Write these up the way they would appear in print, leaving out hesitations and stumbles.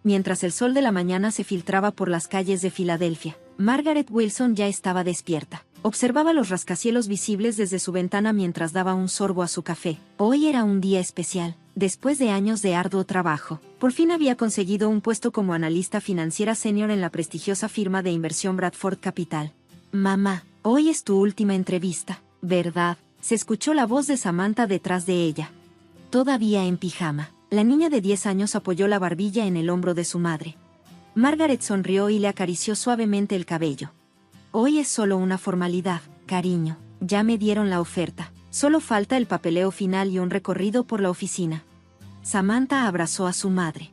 mientras el sol de la mañana se filtraba por las calles de Filadelfia. Margaret Wilson ya estaba despierta. Observaba los rascacielos visibles desde su ventana mientras daba un sorbo a su café. Hoy era un día especial. Después de años de arduo trabajo, por fin había conseguido un puesto como analista financiera senior en la prestigiosa firma de inversión Bradford Capital. «Mamá, hoy es tu última entrevista, ¿verdad?», se escuchó la voz de Samantha detrás de ella. Todavía en pijama, la niña de 10 años apoyó la barbilla en el hombro de su madre. Margaret sonrió y le acarició suavemente el cabello. «Hoy es solo una formalidad, cariño. Ya me dieron la oferta. Solo falta el papeleo final y un recorrido por la oficina». Samantha abrazó a su madre.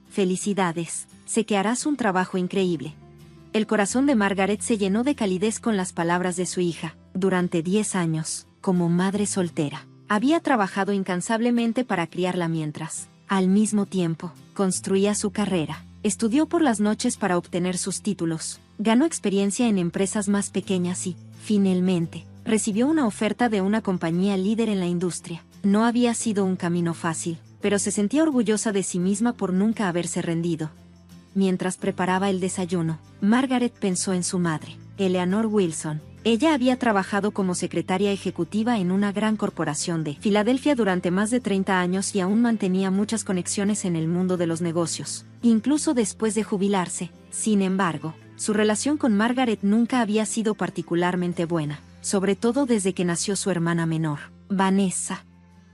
«Felicidades. Sé que harás un trabajo increíble». El corazón de Margaret se llenó de calidez con las palabras de su hija. Durante 10 años, como madre soltera, había trabajado incansablemente para criarla mientras, al mismo tiempo, construía su carrera. Estudió por las noches para obtener sus títulos, ganó experiencia en empresas más pequeñas y, finalmente, recibió una oferta de una compañía líder en la industria. No había sido un camino fácil, pero se sentía orgullosa de sí misma por nunca haberse rendido. Mientras preparaba el desayuno, Margaret pensó en su madre, Eleanor Wilson. Ella había trabajado como secretaria ejecutiva en una gran corporación de Filadelfia durante más de 30 años y aún mantenía muchas conexiones en el mundo de los negocios, incluso después de jubilarse. Sin embargo, su relación con Margaret nunca había sido particularmente buena, sobre todo desde que nació su hermana menor, Vanessa.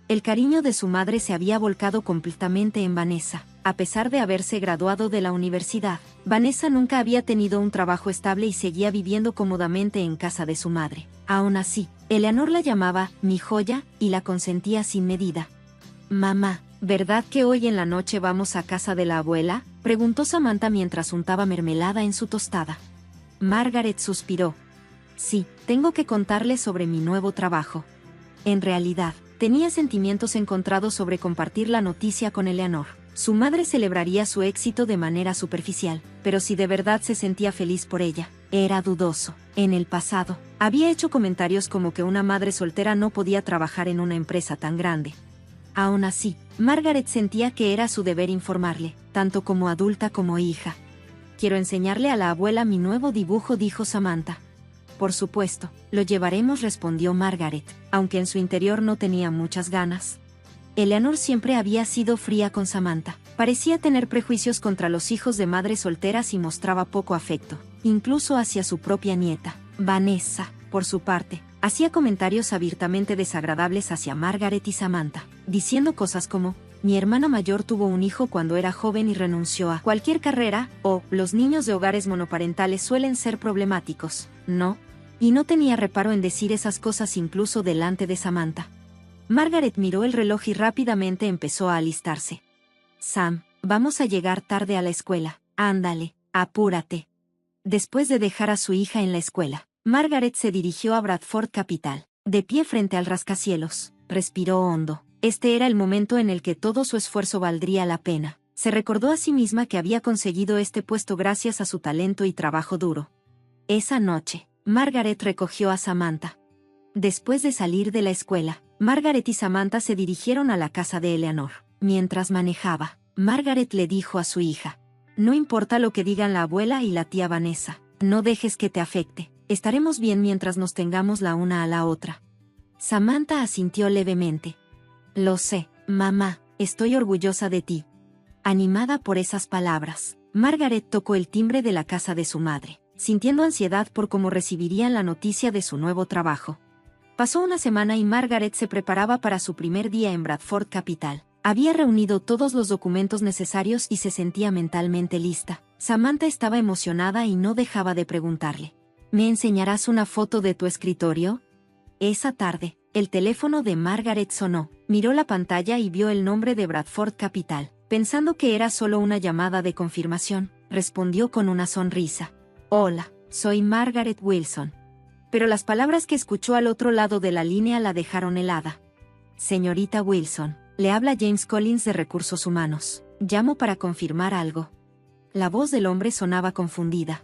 El cariño de su madre se había volcado completamente en Vanessa. A pesar de haberse graduado de la universidad, Vanessa nunca había tenido un trabajo estable y seguía viviendo cómodamente en casa de su madre. Aún así, Eleanor la llamaba «mi joya» y la consentía sin medida. «Mamá, ¿verdad que hoy en la noche vamos a casa de la abuela?», preguntó Samantha mientras untaba mermelada en su tostada. Margaret suspiró. «Sí, tengo que contarle sobre mi nuevo trabajo». En realidad, tenía sentimientos encontrados sobre compartir la noticia con Eleanor. Su madre celebraría su éxito de manera superficial, pero si de verdad se sentía feliz por ella, era dudoso. En el pasado, había hecho comentarios como que una madre soltera no podía trabajar en una empresa tan grande. Aún así, Margaret sentía que era su deber informarle, tanto como adulta como hija. «Quiero enseñarle a la abuela mi nuevo dibujo», dijo Samantha. «Por supuesto, lo llevaremos», respondió Margaret, aunque en su interior no tenía muchas ganas. Eleanor siempre había sido fría con Samantha. Parecía tener prejuicios contra los hijos de madres solteras y mostraba poco afecto, incluso hacia su propia nieta. Vanessa, por su parte, hacía comentarios abiertamente desagradables hacia Margaret y Samantha, diciendo cosas como: «Mi hermana mayor tuvo un hijo cuando era joven y renunció a cualquier carrera», o «los niños de hogares monoparentales suelen ser problemáticos, ¿no?». Y no tenía reparo en decir esas cosas incluso delante de Samantha. Margaret miró el reloj y rápidamente empezó a alistarse. «Sam, vamos a llegar tarde a la escuela. Ándale, apúrate». Después de dejar a su hija en la escuela, Margaret se dirigió a Bradford Capital. De pie frente al rascacielos, respiró hondo. Este era el momento en el que todo su esfuerzo valdría la pena. Se recordó a sí misma que había conseguido este puesto gracias a su talento y trabajo duro. Esa noche, Margaret recogió a Samantha. Después de salir de la escuela, Margaret y Samantha se dirigieron a la casa de Eleanor. Mientras manejaba, Margaret le dijo a su hija: «No importa lo que digan la abuela y la tía Vanessa, no dejes que te afecte. Estaremos bien mientras nos tengamos la una a la otra». Samantha asintió levemente. «Lo sé, mamá, estoy orgullosa de ti». Animada por esas palabras, Margaret tocó el timbre de la casa de su madre, sintiendo ansiedad por cómo recibirían la noticia de su nuevo trabajo. Pasó una semana y Margaret se preparaba para su primer día en Bradford Capital. Había reunido todos los documentos necesarios y se sentía mentalmente lista. Samantha estaba emocionada y no dejaba de preguntarle: «¿Me enseñarás una foto de tu escritorio?». Esa tarde, el teléfono de Margaret sonó. Miró la pantalla y vio el nombre de Bradford Capital. Pensando que era solo una llamada de confirmación, respondió con una sonrisa: «Hola, soy Margaret Wilson». Pero las palabras que escuchó al otro lado de la línea la dejaron helada. «Señorita Wilson, le habla James Collins de Recursos Humanos. Llamo para confirmar algo». La voz del hombre sonaba confundida.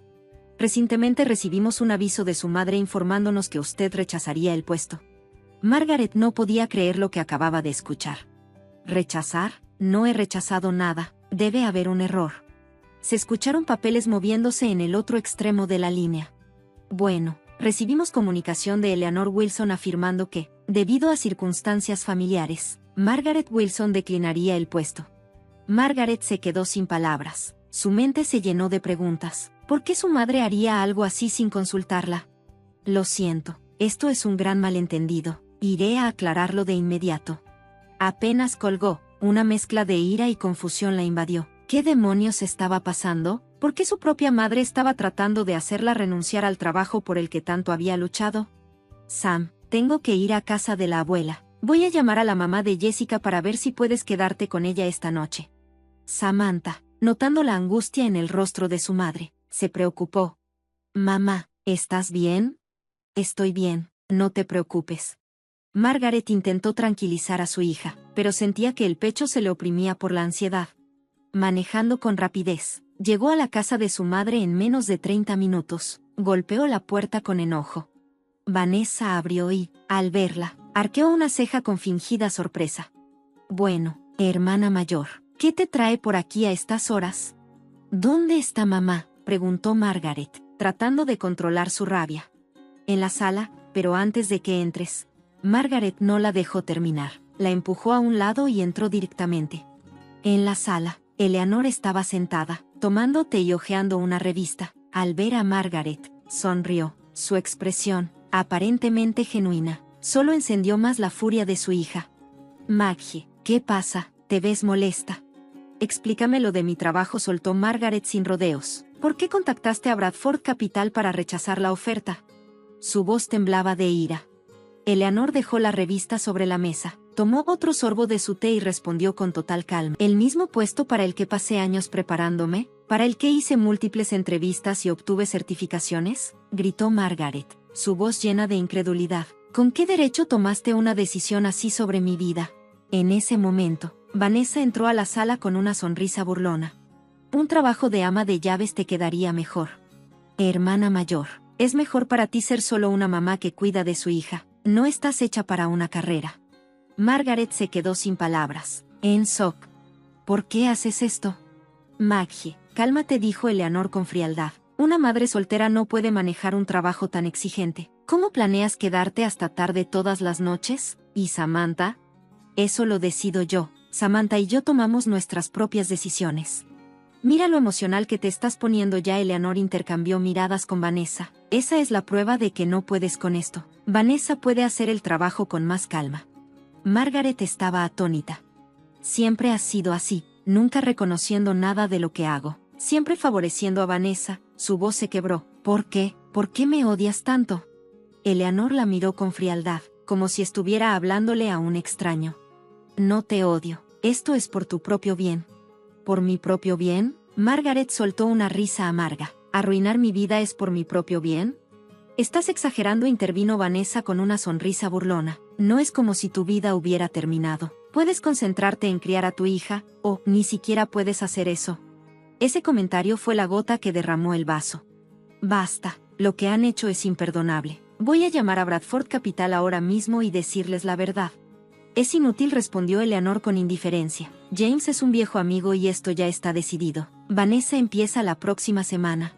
«Recientemente recibimos un aviso de su madre informándonos que usted rechazaría el puesto». Margaret no podía creer lo que acababa de escuchar. «¿Rechazar? No he rechazado nada. Debe haber un error». Se escucharon papeles moviéndose en el otro extremo de la línea. Bueno, recibimos comunicación de Eleanor Wilson afirmando que, debido a circunstancias familiares, Margaret Wilson declinaría el puesto. Margaret se quedó sin palabras. Su mente se llenó de preguntas. ¿Por qué su madre haría algo así sin consultarla? Lo siento, esto es un gran malentendido. Iré a aclararlo de inmediato. Apenas colgó, una mezcla de ira y confusión la invadió. ¿Qué demonios estaba pasando? ¿Por qué su propia madre estaba tratando de hacerla renunciar al trabajo por el que tanto había luchado? Sam, tengo que ir a casa de la abuela. Voy a llamar a la mamá de Jessica para ver si puedes quedarte con ella esta noche. Samantha, notando la angustia en el rostro de su madre, se preocupó. Mamá, ¿estás bien? Estoy bien, no te preocupes. Margaret intentó tranquilizar a su hija, pero sentía que el pecho se le oprimía por la ansiedad. Manejando con rapidez, llegó a la casa de su madre en menos de 30 minutos, golpeó la puerta con enojo. Vanessa abrió y, al verla, arqueó una ceja con fingida sorpresa. Bueno, hermana mayor, ¿qué te trae por aquí a estas horas? ¿Dónde está mamá?, preguntó Margaret, tratando de controlar su rabia. En la sala, pero antes de que entres. Margaret no la dejó terminar, la empujó a un lado y entró directamente. En la sala, Eleanor estaba sentada, tomando té y hojeando una revista. Al ver a Margaret, sonrió. Su expresión, aparentemente genuina, solo encendió más la furia de su hija. Maggie, ¿qué pasa? ¿Te ves molesta? Explícame lo de mi trabajo, soltó Margaret sin rodeos. ¿Por qué contactaste a Bradford Capital para rechazar la oferta? Su voz temblaba de ira. Eleanor dejó la revista sobre la mesa, tomó otro sorbo de su té y respondió con total calma. ¿El mismo puesto para el que pasé años preparándome? ¿Para el que hice múltiples entrevistas y obtuve certificaciones? Gritó Margaret, su voz llena de incredulidad. ¿Con qué derecho tomaste una decisión así sobre mi vida? En ese momento, Vanessa entró a la sala con una sonrisa burlona. Un trabajo de ama de llaves te quedaría mejor. Hermana mayor, es mejor para ti ser solo una mamá que cuida de su hija. No estás hecha para una carrera. Margaret se quedó sin palabras, en shock. ¿Por qué haces esto? Maggie, cálmate, dijo Eleanor con frialdad. Una madre soltera no puede manejar un trabajo tan exigente. ¿Cómo planeas quedarte hasta tarde todas las noches? ¿Y Samantha? Eso lo decido yo. Samantha y yo tomamos nuestras propias decisiones. Mira lo emocional que te estás poniendo ya. Eleanor intercambió miradas con Vanessa. Esa es la prueba de que no puedes con esto. Vanessa puede hacer el trabajo con más calma. Margaret estaba atónita. Siempre has sido así, nunca reconociendo nada de lo que hago, siempre favoreciendo a Vanessa. Su voz se quebró. ¿Por qué? ¿Por qué me odias tanto? Eleanor la miró con frialdad, como si estuviera hablándole a un extraño. No te odio, esto es por tu propio bien. ¿Por mi propio bien? Margaret soltó una risa amarga. ¿Arruinar mi vida es por mi propio bien? Estás exagerando, intervino Vanessa con una sonrisa burlona. No es como si tu vida hubiera terminado. Puedes concentrarte en criar a tu hija, o ni siquiera puedes hacer eso. Ese comentario fue la gota que derramó el vaso. Basta, lo que han hecho es imperdonable. Voy a llamar a Bradford Capital ahora mismo y decirles la verdad. Es inútil, respondió Eleanor con indiferencia. James es un viejo amigo y esto ya está decidido. Vanessa empieza la próxima semana.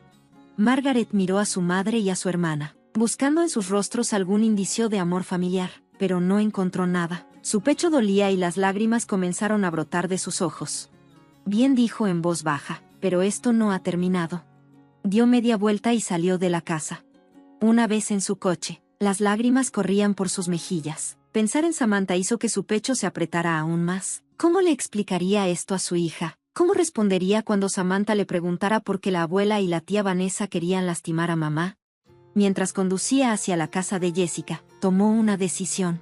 Margaret miró a su madre y a su hermana, buscando en sus rostros algún indicio de amor familiar, pero no encontró nada. Su pecho dolía y las lágrimas comenzaron a brotar de sus ojos. Bien, dijo en voz baja, pero esto no ha terminado. Dio media vuelta y salió de la casa. Una vez en su coche, las lágrimas corrían por sus mejillas. Pensar en Samantha hizo que su pecho se apretara aún más. ¿Cómo le explicaría esto a su hija? ¿Cómo respondería cuando Samantha le preguntara por qué la abuela y la tía Vanessa querían lastimar a mamá? Mientras conducía hacia la casa de Jessica, tomó una decisión.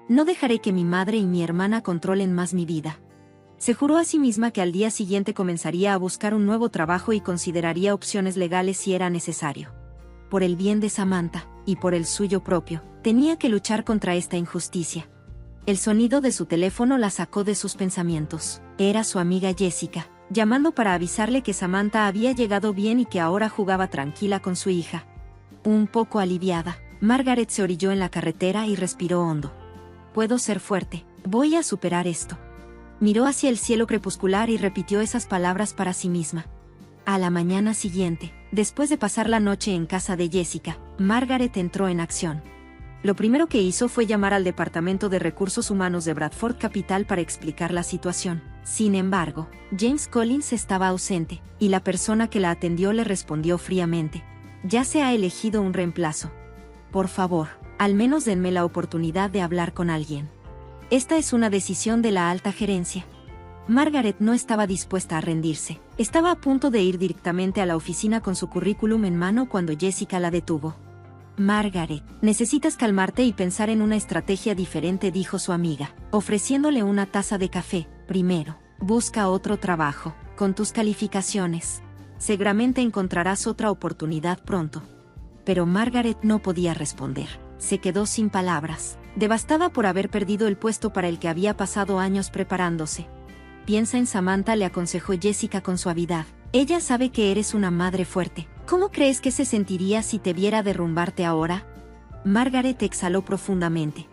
No dejaré que mi madre y mi hermana controlen más mi vida. Se juró a sí misma que al día siguiente comenzaría a buscar un nuevo trabajo y consideraría opciones legales si era necesario. Por el bien de Samantha, y por el suyo propio, tenía que luchar contra esta injusticia. El sonido de su teléfono la sacó de sus pensamientos. Era su amiga Jessica, llamando para avisarle que Samantha había llegado bien y que ahora jugaba tranquila con su hija. Un poco aliviada, Margaret se orilló en la carretera y respiró hondo. Puedo ser fuerte, voy a superar esto. Miró hacia el cielo crepuscular y repitió esas palabras para sí misma. A la mañana siguiente, después de pasar la noche en casa de Jessica, Margaret entró en acción. Lo primero que hizo fue llamar al Departamento de Recursos Humanos de Bradford Capital para explicar la situación. Sin embargo, James Collins estaba ausente, y la persona que la atendió le respondió fríamente: ya se ha elegido un reemplazo. Por favor, al menos denme la oportunidad de hablar con alguien. Esta es una decisión de la alta gerencia. Margaret no estaba dispuesta a rendirse. Estaba a punto de ir directamente a la oficina con su currículum en mano cuando Jessica la detuvo. Margaret, necesitas calmarte y pensar en una estrategia diferente, dijo su amiga, ofreciéndole una taza de café. Primero, busca otro trabajo. Con tus calificaciones, seguramente encontrarás otra oportunidad pronto. Pero Margaret no podía responder. Se quedó sin palabras, devastada por haber perdido el puesto para el que había pasado años preparándose. Piensa en Samantha, le aconsejó Jessica con suavidad. Ella sabe que eres una madre fuerte. ¿Cómo crees que se sentiría si te viera derrumbarte ahora? Margaret exhaló profundamente.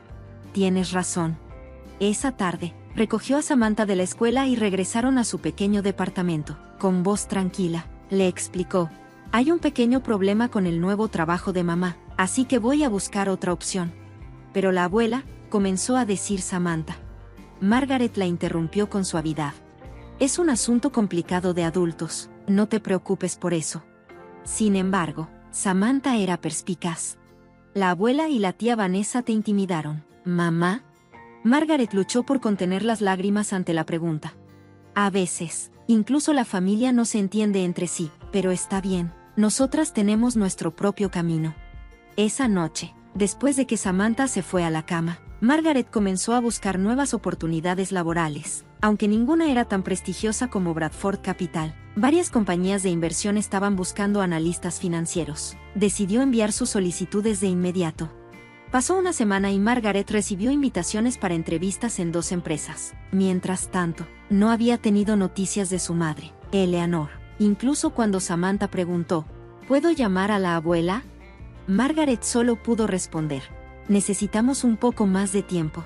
Tienes razón. Esa tarde, recogió a Samantha de la escuela y regresaron a su pequeño departamento. Con voz tranquila, le explicó: hay un pequeño problema con el nuevo trabajo de mamá, así que voy a buscar otra opción. Pero la abuela, comenzó a decir Samantha. Margaret la interrumpió con suavidad. Es un asunto complicado de adultos, no te preocupes por eso. Sin embargo, Samantha era perspicaz. La abuela y la tía Vanessa te intimidaron, ¿mamá? Margaret luchó por contener las lágrimas ante la pregunta. A veces, incluso la familia no se entiende entre sí, pero está bien, nosotras tenemos nuestro propio camino. Esa noche, después de que Samantha se fue a la cama, Margaret comenzó a buscar nuevas oportunidades laborales. Aunque ninguna era tan prestigiosa como Bradford Capital, varias compañías de inversión estaban buscando analistas financieros. Decidió enviar sus solicitudes de inmediato. Pasó una semana y Margaret recibió invitaciones para entrevistas en 2 empresas. Mientras tanto, no había tenido noticias de su madre, Eleanor. Incluso cuando Samantha preguntó: ¿puedo llamar a la abuela? Margaret solo pudo responder: necesitamos un poco más de tiempo.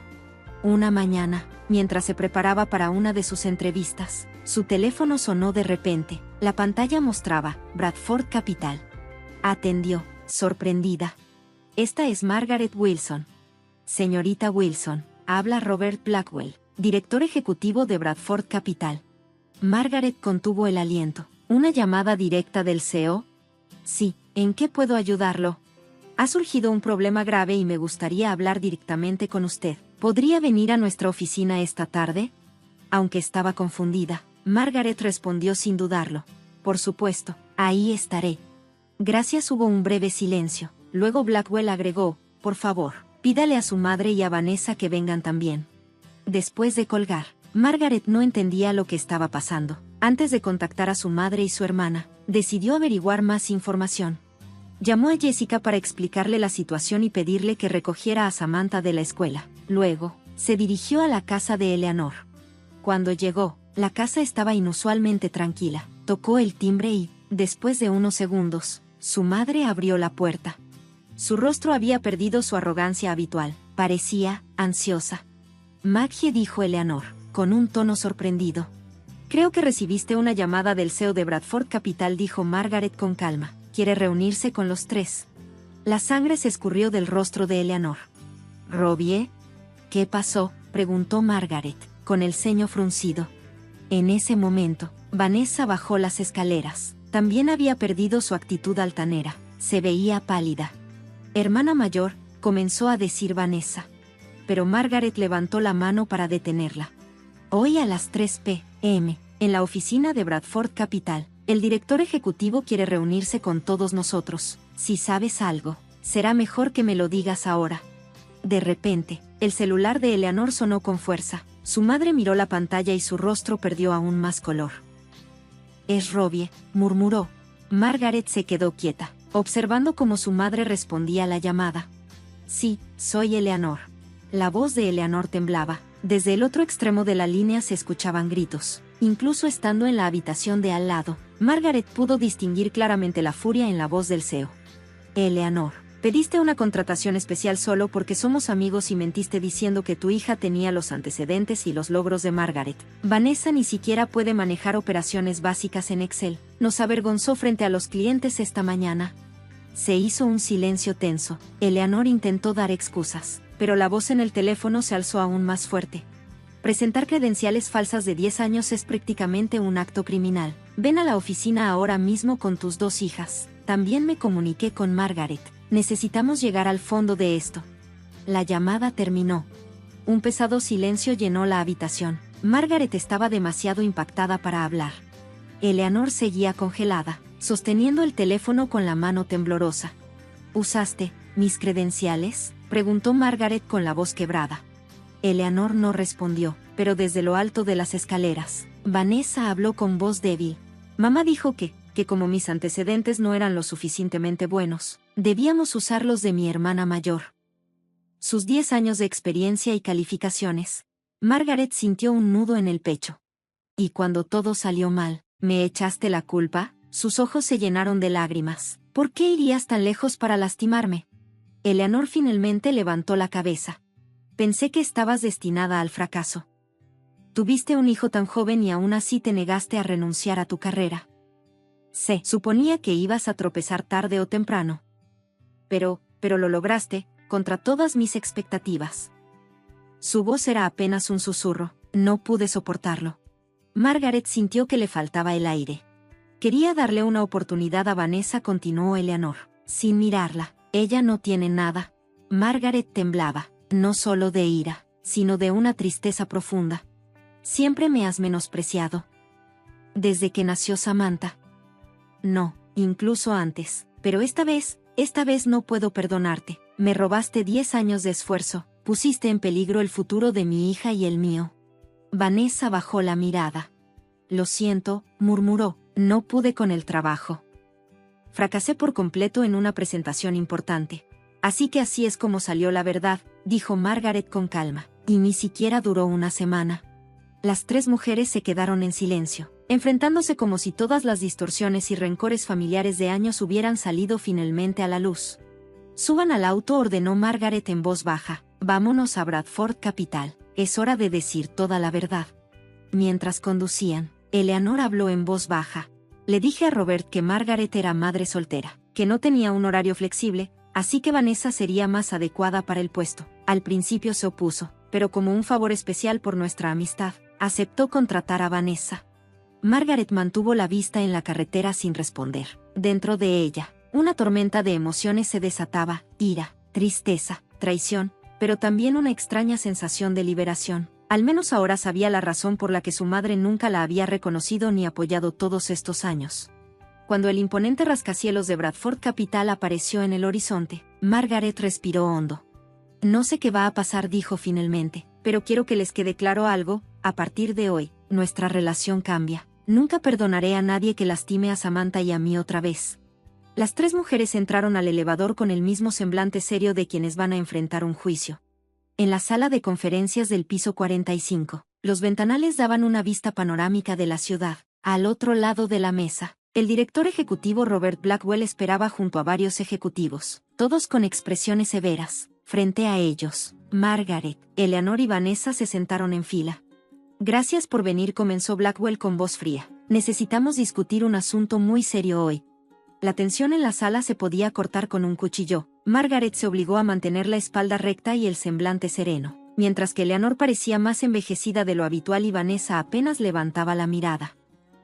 Una mañana, mientras se preparaba para una de sus entrevistas, su teléfono sonó de repente. La pantalla mostraba Bradford Capital. Atendió, sorprendida. Esta es Margaret Wilson. Señorita Wilson, habla Robert Blackwell, director ejecutivo de Bradford Capital. Margaret contuvo el aliento. ¿Una llamada directa del CEO? Sí, ¿en qué puedo ayudarlo? Ha surgido un problema grave y me gustaría hablar directamente con usted. ¿Podría venir a nuestra oficina esta tarde? Aunque estaba confundida, Margaret respondió sin dudarlo. Por supuesto, ahí estaré. Gracias. Hubo un breve silencio. Luego Blackwell agregó: por favor, pídale a su madre y a Vanessa que vengan también. Después de colgar, Margaret no entendía lo que estaba pasando. Antes de contactar a su madre y su hermana, decidió averiguar más información. Llamó a Jessica para explicarle la situación y pedirle que recogiera a Samantha de la escuela. Luego, se dirigió a la casa de Eleanor. Cuando llegó, la casa estaba inusualmente tranquila. Tocó el timbre y, después de unos segundos, su madre abrió la puerta. Su rostro había perdido su arrogancia habitual. Parecía ansiosa. Maggie, dijo Eleanor, con un tono sorprendido. Creo que recibiste una llamada del CEO de Bradford Capital, dijo Margaret con calma. Quiere reunirse con los 3. La sangre se escurrió del rostro de Eleanor. ¿Robbie? ¿Qué pasó?, preguntó Margaret, con el ceño fruncido. En ese momento, Vanessa bajó las escaleras. También había perdido su actitud altanera. Se veía pálida. Hermana mayor, comenzó a decir Vanessa. Pero Margaret levantó la mano para detenerla. Hoy a las 3 p.m., en la oficina de Bradford Capital, el director ejecutivo quiere reunirse con todos nosotros. Si sabes algo, será mejor que me lo digas ahora. De repente, el celular de Eleanor sonó con fuerza. Su madre miró la pantalla y su rostro perdió aún más color. Es Robbie, murmuró. Margaret se quedó quieta, observando cómo su madre respondía a la llamada. Sí, soy Eleanor. La voz de Eleanor temblaba. Desde el otro extremo de la línea se escuchaban gritos. Incluso estando en la habitación de al lado, Margaret pudo distinguir claramente la furia en la voz del CEO. Eleanor, Pediste una contratación especial solo porque somos amigos y mentiste diciendo que tu hija tenía los antecedentes y los logros de Margaret. Vanessa ni siquiera puede manejar operaciones básicas en Excel. Nos avergonzó frente a los clientes esta mañana. Se hizo un silencio tenso. Eleanor intentó dar excusas, pero la voz en el teléfono se alzó aún más fuerte. Presentar credenciales falsas de 10 años es prácticamente un acto criminal. Ven a la oficina ahora mismo con tus 2 hijas. También me comuniqué con Margaret. Necesitamos llegar al fondo de esto. La llamada terminó. Un pesado silencio llenó la habitación. Margaret estaba demasiado impactada para hablar. Eleanor seguía congelada, sosteniendo el teléfono con la mano temblorosa. ¿Usaste mis credenciales?, preguntó Margaret con la voz quebrada. Eleanor no respondió, pero desde lo alto de las escaleras, Vanessa habló con voz débil. Mamá dijo que como mis antecedentes no eran lo suficientemente buenos, debíamos usar los de mi hermana mayor. Sus 10 años de experiencia y calificaciones. Margaret sintió un nudo en el pecho. Y cuando todo salió mal, ¿me echaste la culpa? Sus ojos se llenaron de lágrimas. ¿Por qué irías tan lejos para lastimarme? Eleanor finalmente levantó la cabeza. Pensé que estabas destinada al fracaso. Tuviste un hijo tan joven y aún así te negaste a renunciar a tu carrera. Se suponía que ibas a tropezar tarde o temprano. Pero lo lograste, contra todas mis expectativas. Su voz era apenas un susurro. No pude soportarlo. Margaret sintió que le faltaba el aire. Quería darle una oportunidad a Vanessa, continuó Eleanor, sin mirarla. Ella no tiene nada. Margaret temblaba, no solo de ira, sino de una tristeza profunda. Siempre me has menospreciado. Desde que nació Samantha. No, incluso antes, pero esta vez no puedo perdonarte. Me robaste 10 años de esfuerzo, pusiste en peligro el futuro de mi hija y el mío. Vanessa bajó la mirada. Lo siento, murmuró, no pude con el trabajo. Fracasé por completo en una presentación importante. Así que así es como salió la verdad, dijo Margaret con calma, y ni siquiera duró una semana. Las 3 mujeres se quedaron en silencio, enfrentándose como si todas las distorsiones y rencores familiares de años hubieran salido finalmente a la luz. Suban al auto, ordenó Margaret en voz baja. Vámonos a Bradford Capital, es hora de decir toda la verdad. Mientras conducían, Eleanor habló en voz baja. Le dije a Robert que Margaret era madre soltera, que no tenía un horario flexible, así que Vanessa sería más adecuada para el puesto. Al principio se opuso, pero como un favor especial por nuestra amistad, aceptó contratar a Vanessa. Margaret mantuvo la vista en la carretera sin responder. Dentro de ella, una tormenta de emociones se desataba: ira, tristeza, traición, pero también una extraña sensación de liberación. Al menos ahora sabía la razón por la que su madre nunca la había reconocido ni apoyado todos estos años. Cuando el imponente rascacielos de Bradford Capital apareció en el horizonte, Margaret respiró hondo. No sé qué va a pasar, dijo finalmente, pero quiero que les quede claro algo: a partir de hoy, nuestra relación cambia. Nunca perdonaré a nadie que lastime a Samantha y a mí otra vez. Las 3 mujeres entraron al elevador con el mismo semblante serio de quienes van a enfrentar un juicio. En la sala de conferencias del piso 45, los ventanales daban una vista panorámica de la ciudad. Al otro lado de la mesa, el director ejecutivo Robert Blackwell esperaba junto a varios ejecutivos, todos con expresiones severas. Frente a ellos, Margaret, Eleanor y Vanessa se sentaron en fila. Gracias por venir, comenzó Blackwell con voz fría. Necesitamos discutir un asunto muy serio hoy. La tensión en la sala se podía cortar con un cuchillo. Margaret se obligó a mantener la espalda recta y el semblante sereno, mientras que Eleanor parecía más envejecida de lo habitual y Vanessa apenas levantaba la mirada.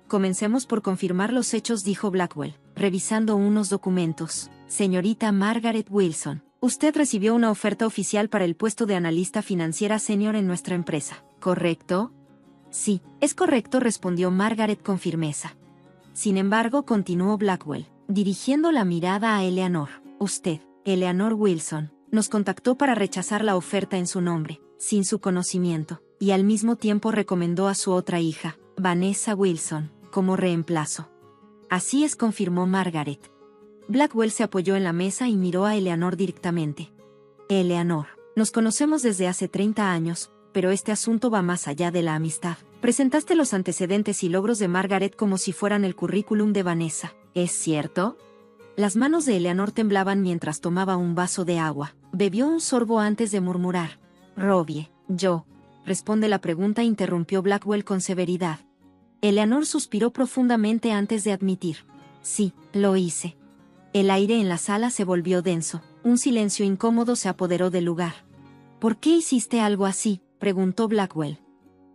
Comencemos por confirmar los hechos, dijo Blackwell, revisando unos documentos. Señorita Margaret Wilson, usted recibió una oferta oficial para el puesto de analista financiera senior en nuestra empresa, ¿correcto? Sí, es correcto, respondió Margaret con firmeza. Sin embargo, continuó Blackwell, dirigiendo la mirada a Eleanor. Usted, Eleanor Wilson, nos contactó para rechazar la oferta en su nombre, sin su conocimiento, y al mismo tiempo recomendó a su otra hija, Vanessa Wilson, como reemplazo. Así es, confirmó Margaret. Blackwell se apoyó en la mesa y miró a Eleanor directamente. Eleanor, nos conocemos desde hace 30 años, pero este asunto va más allá de la amistad. Presentaste los antecedentes y logros de Margaret como si fueran el currículum de Vanessa, ¿es cierto? Las manos de Eleanor temblaban mientras tomaba un vaso de agua. Bebió un sorbo antes de murmurar. Robbie, yo. Responde la pregunta, interrumpió Blackwell con severidad. Eleanor suspiró profundamente antes de admitir. Sí, lo hice. El aire en la sala se volvió denso. Un silencio incómodo se apoderó del lugar. ¿Por qué hiciste algo así?, preguntó Blackwell.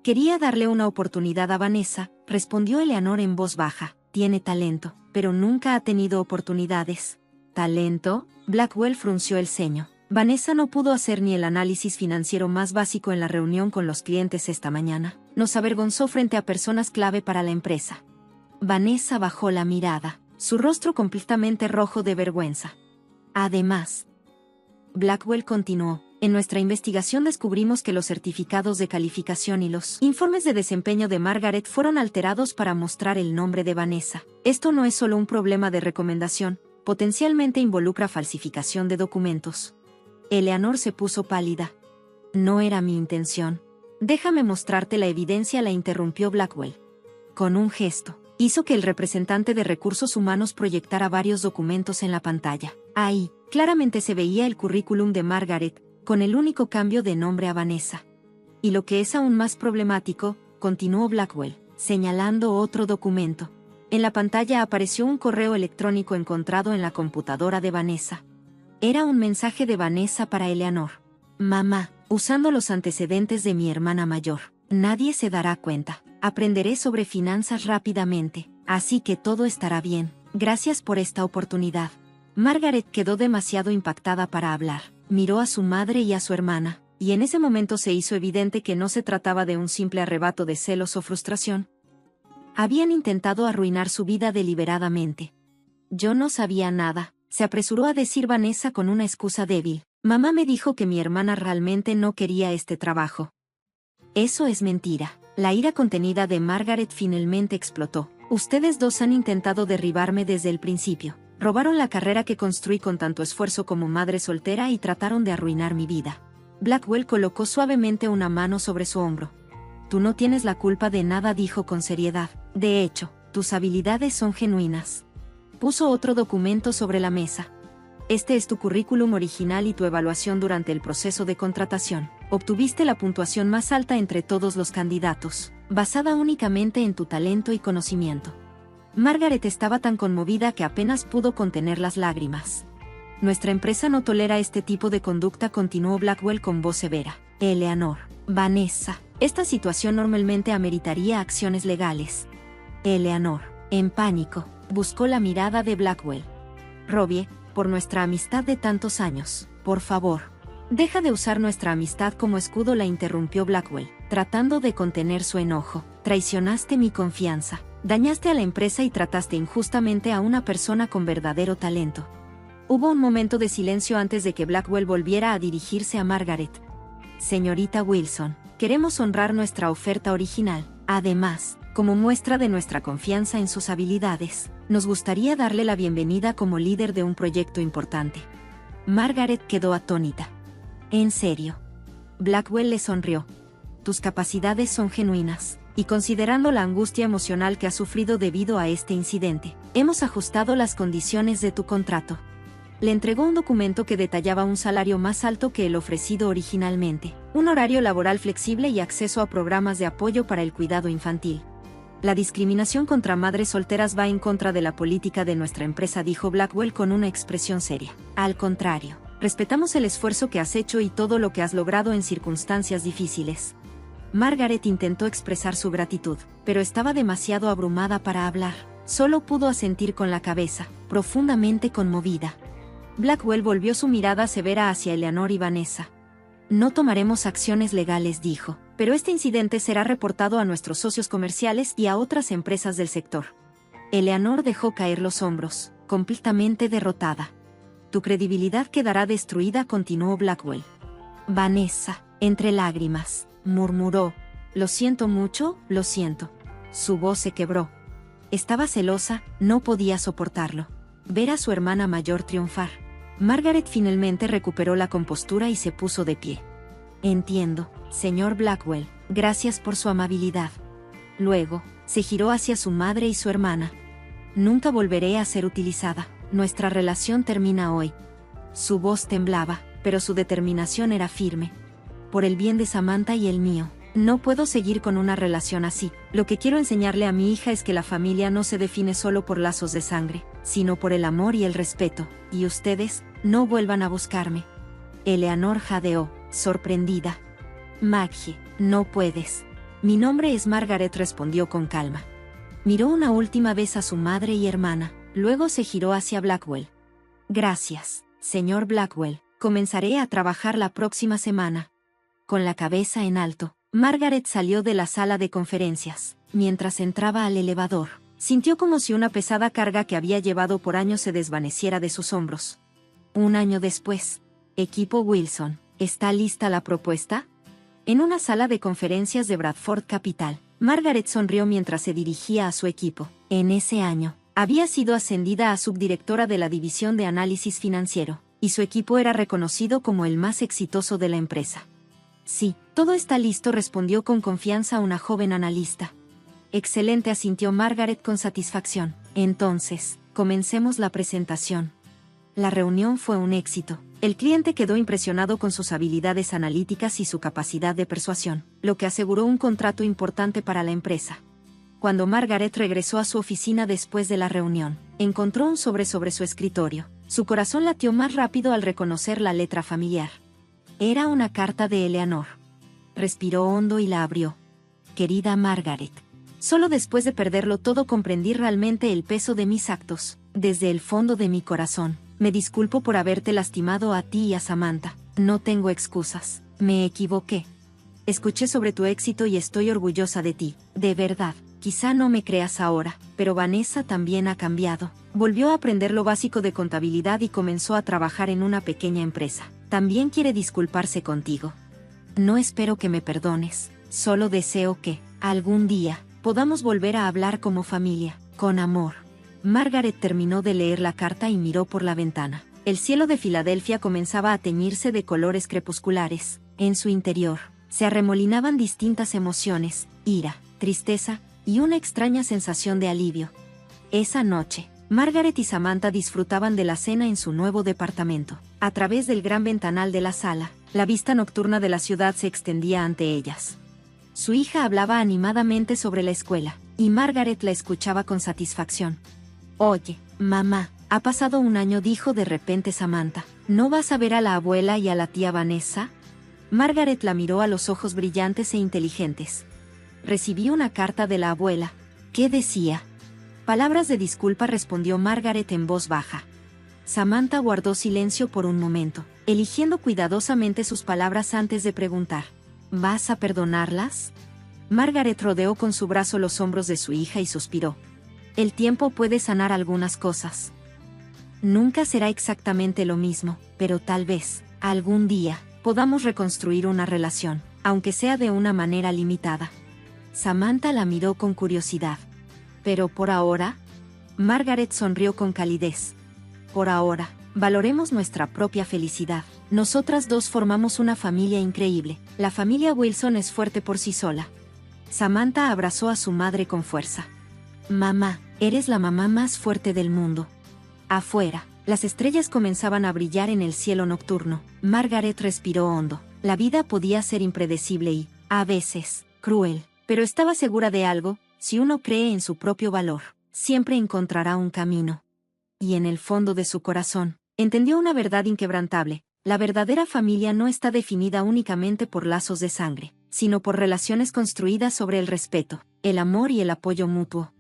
Quería darle una oportunidad a Vanessa, respondió Eleanor en voz baja. Tiene talento, pero nunca ha tenido oportunidades. ¿Talento? Blackwell frunció el ceño. Vanessa no pudo hacer ni el análisis financiero más básico en la reunión con los clientes esta mañana. Nos avergonzó frente a personas clave para la empresa. Vanessa bajó la mirada, su rostro completamente rojo de vergüenza. Además, Blackwell continuó, en nuestra investigación descubrimos que los certificados de calificación y los informes de desempeño de Margaret fueron alterados para mostrar el nombre de Vanessa. Esto no es solo un problema de recomendación, potencialmente involucra falsificación de documentos. Eleanor se puso pálida. No era mi intención. Déjame mostrarte la evidencia, la interrumpió Blackwell. Con un gesto, hizo que el representante de recursos humanos proyectara varios documentos en la pantalla. Ahí, claramente se veía el currículum de Margaret, con el único cambio de nombre a Vanessa. Y lo que es aún más problemático, continuó Blackwell, señalando otro documento. En la pantalla apareció un correo electrónico encontrado en la computadora de Vanessa. Era un mensaje de Vanessa para Eleanor. Mamá, usando los antecedentes de mi hermana mayor, nadie se dará cuenta. Aprenderé sobre finanzas rápidamente, así que todo estará bien. Gracias por esta oportunidad. Margaret quedó demasiado impactada para hablar. Miró a su madre y a su hermana, y en ese momento se hizo evidente que no se trataba de un simple arrebato de celos o frustración. Habían intentado arruinar su vida deliberadamente. Yo no sabía nada, se apresuró a decir Vanessa con una excusa débil. Mamá me dijo que mi hermana realmente no quería este trabajo. Eso es mentira. La ira contenida de Margaret finalmente explotó. Ustedes dos han intentado derribarme desde el principio. Robaron la carrera que construí con tanto esfuerzo como madre soltera y trataron de arruinar mi vida. Blackwell colocó suavemente una mano sobre su hombro. Tú no tienes la culpa de nada, dijo con seriedad. De hecho, tus habilidades son genuinas. Puso otro documento sobre la mesa. Este es tu currículum original y tu evaluación durante el proceso de contratación. Obtuviste la puntuación más alta entre todos los candidatos, basada únicamente en tu talento y conocimiento. Margaret estaba tan conmovida que apenas pudo contener las lágrimas. Nuestra empresa no tolera este tipo de conducta, continuó Blackwell con voz severa. Eleanor, Vanessa, esta situación normalmente ameritaría acciones legales. Eleanor, en pánico, buscó la mirada de Blackwell. Robbie, por nuestra amistad de tantos años, por favor, deja de usar nuestra amistad como escudo, la interrumpió Blackwell, tratando de contener su enojo. Traicionaste mi confianza. Dañaste a la empresa y trataste injustamente a una persona con verdadero talento. Hubo un momento de silencio antes de que Blackwell volviera a dirigirse a Margaret. Señorita Wilson, queremos honrar nuestra oferta original. Además, como muestra de nuestra confianza en sus habilidades, nos gustaría darle la bienvenida como líder de un proyecto importante. Margaret quedó atónita. ¿En serio? Blackwell le sonrió. Tus capacidades son genuinas. Y considerando la angustia emocional que has sufrido debido a este incidente, hemos ajustado las condiciones de tu contrato. Le entregó un documento que detallaba un salario más alto que el ofrecido originalmente, un horario laboral flexible y acceso a programas de apoyo para el cuidado infantil. La discriminación contra madres solteras va en contra de la política de nuestra empresa, dijo Blackwell con una expresión seria. Al contrario, respetamos el esfuerzo que has hecho y todo lo que has logrado en circunstancias difíciles. Margaret intentó expresar su gratitud, pero estaba demasiado abrumada para hablar. Solo pudo asentir con la cabeza, profundamente conmovida. Blackwell volvió su mirada severa hacia Eleanor y Vanessa. No tomaremos acciones legales, dijo, pero este incidente será reportado a nuestros socios comerciales y a otras empresas del sector. Eleanor dejó caer los hombros, completamente derrotada. Tu credibilidad quedará destruida, continuó Blackwell. Vanessa, entre lágrimas, murmuró. Lo siento mucho, lo siento. Su voz se quebró. Estaba celosa, no podía soportarlo. Ver a su hermana mayor triunfar. Margaret finalmente recuperó la compostura y se puso de pie. Entiendo, señor Blackwell, gracias por su amabilidad. Luego, se giró hacia su madre y su hermana. Nunca volveré a ser utilizada. Nuestra relación termina hoy. Su voz temblaba, pero su determinación era firme. Por el bien de Samantha y el mío, no puedo seguir con una relación así. Lo que quiero enseñarle a mi hija es que la familia no se define solo por lazos de sangre, sino por el amor y el respeto. Y ustedes, no vuelvan a buscarme. Eleanor jadeó, sorprendida. Maggie, no puedes. Mi nombre es Margaret, respondió con calma. Miró una última vez a su madre y hermana, luego se giró hacia Blackwell. Gracias, señor Blackwell. Comenzaré a trabajar la próxima semana. Con la cabeza en alto, Margaret salió de la sala de conferencias. Mientras entraba al elevador, sintió como si una pesada carga que había llevado por años se desvaneciera de sus hombros. Un año después, equipo Wilson, ¿está lista la propuesta? En una sala de conferencias de Bradford Capital, Margaret sonrió mientras se dirigía a su equipo. En ese año, había sido ascendida a subdirectora de la división de análisis financiero, y su equipo era reconocido como el más exitoso de la empresa. Sí, todo está listo, respondió con confianza una joven analista. Excelente, asintió Margaret con satisfacción. Entonces, comencemos la presentación. La reunión fue un éxito. El cliente quedó impresionado con sus habilidades analíticas y su capacidad de persuasión, lo que aseguró un contrato importante para la empresa. Cuando Margaret regresó a su oficina después de la reunión, encontró un sobre su escritorio. Su corazón latió más rápido al reconocer la letra familiar. Era una carta de Eleanor. Respiró hondo y la abrió. Querida Margaret, solo después de perderlo todo comprendí realmente el peso de mis actos. Desde el fondo de mi corazón, me disculpo por haberte lastimado a ti y a Samantha. No tengo excusas. Me equivoqué. Escuché sobre tu éxito y estoy orgullosa de ti. De verdad, quizá no me creas ahora, pero Vanessa también ha cambiado. Volvió a aprender lo básico de contabilidad y comenzó a trabajar en una pequeña empresa. También quiere disculparse contigo. No espero que me perdones, solo deseo que, algún día, podamos volver a hablar como familia, con amor. Margaret terminó de leer la carta y miró por la ventana. El cielo de Filadelfia comenzaba a teñirse de colores crepusculares. En su interior, se arremolinaban distintas emociones, ira, tristeza, y una extraña sensación de alivio. Esa noche, Margaret y Samantha disfrutaban de la cena en su nuevo departamento. A través del gran ventanal de la sala, la vista nocturna de la ciudad se extendía ante ellas. Su hija hablaba animadamente sobre la escuela, y Margaret la escuchaba con satisfacción. Oye, mamá, ha pasado un año, dijo de repente Samantha. ¿No vas a ver a la abuela y a la tía Vanessa? Margaret la miró a los ojos brillantes e inteligentes. Recibí una carta de la abuela. ¿Qué decía? Palabras de disculpa, respondió Margaret en voz baja. Samantha guardó silencio por un momento, eligiendo cuidadosamente sus palabras antes de preguntar. ¿Vas a perdonarlas? Margaret rodeó con su brazo los hombros de su hija y suspiró. El tiempo puede sanar algunas cosas. Nunca será exactamente lo mismo, pero tal vez, algún día, podamos reconstruir una relación, aunque sea de una manera limitada. Samantha la miró con curiosidad. Pero por ahora, Margaret sonrió con calidez. Por ahora, valoremos nuestra propia felicidad. Nosotras dos formamos una familia increíble. La familia Wilson es fuerte por sí sola. Samantha abrazó a su madre con fuerza. Mamá, eres la mamá más fuerte del mundo. Afuera, las estrellas comenzaban a brillar en el cielo nocturno. Margaret respiró hondo. La vida podía ser impredecible y, a veces, cruel, pero estaba segura de algo: si uno cree en su propio valor, siempre encontrará un camino. Y en el fondo de su corazón, entendió una verdad inquebrantable: la verdadera familia no está definida únicamente por lazos de sangre, sino por relaciones construidas sobre el respeto, el amor y el apoyo mutuo.